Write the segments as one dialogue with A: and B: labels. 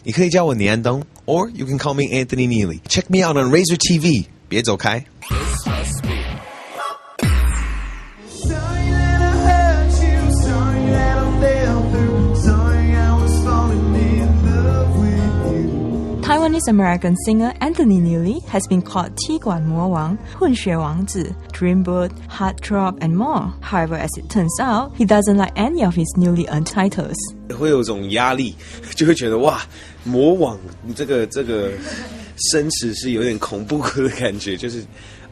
A: 你可以叫我年东 or you can call me Anthony Neely. Check me out on Razor TV. 别走开。
B: Taiwanese-American singer Anthony Neely has been called 踢馆魔王, 混血王子, dreamboat, heartthrob, and more. However, as it turns out, he doesn't like any of his newly earned titles.
A: 会有种压力，就会觉得哇，魔王这个生词是有点恐怖的感觉，就是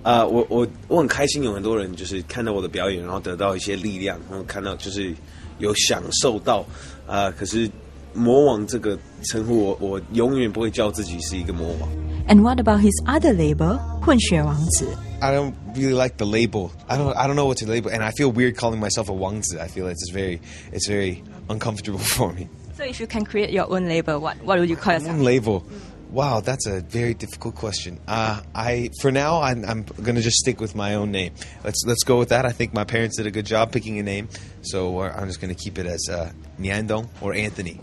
A: 我很开心，有很多人就是看到我的表演，然后得到一些力量，然后看到就是有享受到可是魔王这个称呼我永远不会叫自己是一个魔王。
B: And what about his other label, 混血王子?
A: I don't really like the label. I don't know what to label, and I feel weird calling myself a 王子. I feel it's very uncomfortable for me.
B: So if you can create your own label, what would you call yourself?
A: Own label. Wow, that's a very difficult question. For now, I'm gonna just stick with my own name. Let's go with that. I think my parents did a good job picking a name, so I'm just gonna keep it as Niandong or Anthony.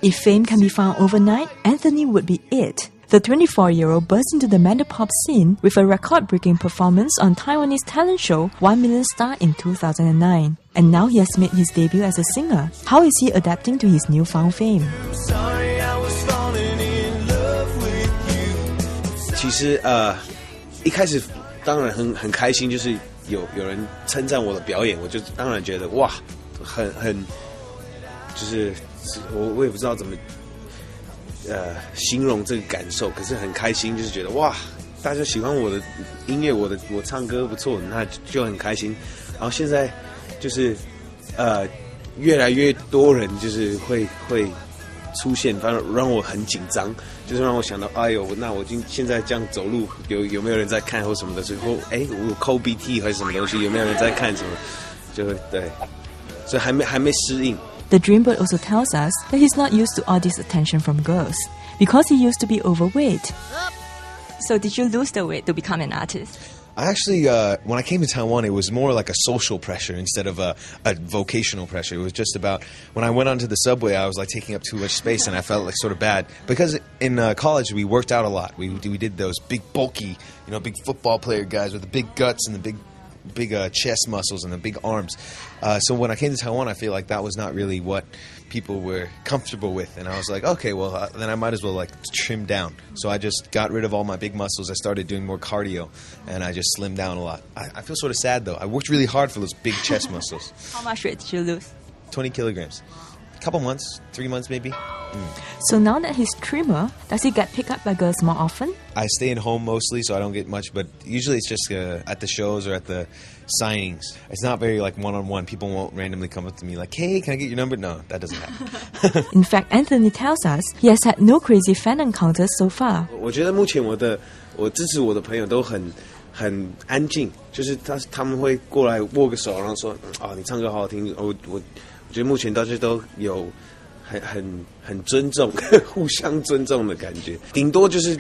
B: If fame can be found overnight, Anthony would be it. The 24-year-old burst into the Mandopop scene with a record-breaking performance on Taiwanese talent show 1 Million Star in 2009. And now he has made his debut as a singer. How is he adapting to his newfound fame?
A: 其实一开始当然很开心，就是有人称赞我的表演，我就当然觉得哇，很就是我也不知道怎么形容这个感受，可是很开心，就是觉得哇，大家喜欢我的音乐，我唱歌不错，那就很开心。然后现在就是越来越多人就是会出现，反正让我很紧张，就是让我想到，哎呦，那我现在这样走路，有没有人在看或什么的？所以我抠鼻涕还是什么东西，有没有人在看什么？就对，所以还没适应。
B: The dreamboat also tells us that he's not used to all this attention from girls because he used to be overweight. So did you lose the weight to become an artist?
A: I actually, when I came to Taiwan, it was more like a social pressure instead of a vocational pressure. It was just about, when I went onto the subway, I was like taking up too much space and I felt like sort of bad. Because in college, we worked out a lot. We did those big, bulky, big football player guys with the big guts and the big chest muscles and the big arms. So when I came to Taiwan, I feel like that was not really what people were comfortable with. And I was like, okay, well, then I might as well trim down. So I just got rid of all my big muscles. I started doing more cardio and I just slimmed down a lot. I feel sort of sad though. I worked really hard for those big chest muscles.
B: How much weight did you lose?
A: 20 kilograms. A couple months, 3 months maybe.
B: So now that he's trimmer, does he get picked up by girls more often?
A: I stay at home mostly, so I don't get much, but usually it's just at the shows or at the signings. It's not very one-on-one. People won't randomly come up to me like, hey, can I get your number? No, that doesn't happen.
B: In fact, Anthony tells us he has had no crazy fan encounters so far.
A: 我觉得目前我支持我的朋友都很安静，就是他们会过来握个手，然后说你唱歌好好听。我觉得目前大家都有很尊重，互相尊重的感觉。顶多就是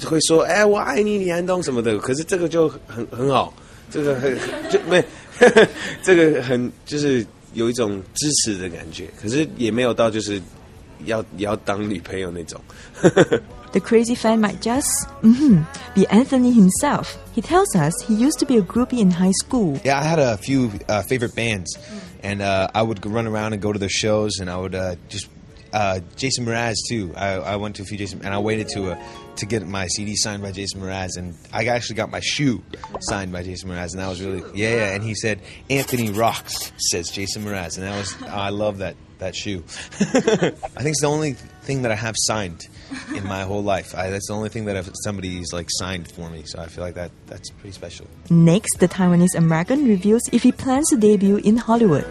A: 会说，我爱你，李安东什么的。可是这个就很好，这个这个很就是有一种支持的感觉。可是也没有到就是要当女朋友那种。
B: The crazy fan might just be Anthony himself. He tells us he used to be a groupie in high school.
A: Yeah, I had a few favorite bands, and I would run around and go to their shows, and I would just Jason Mraz too. I went to a few Jason, and I waited to get my CD signed by Jason Mraz, and I actually got my shoe signed by Jason Mraz, and that was really and he said Anthony rocks, says Jason Mraz, and that was I love that shoe. I think it's the only thing that I have signed in my whole life. That's the only thing that somebody's signed for me, so I feel like that's pretty special.
B: Next, the Taiwanese-American reveals if he plans to debut in Hollywood.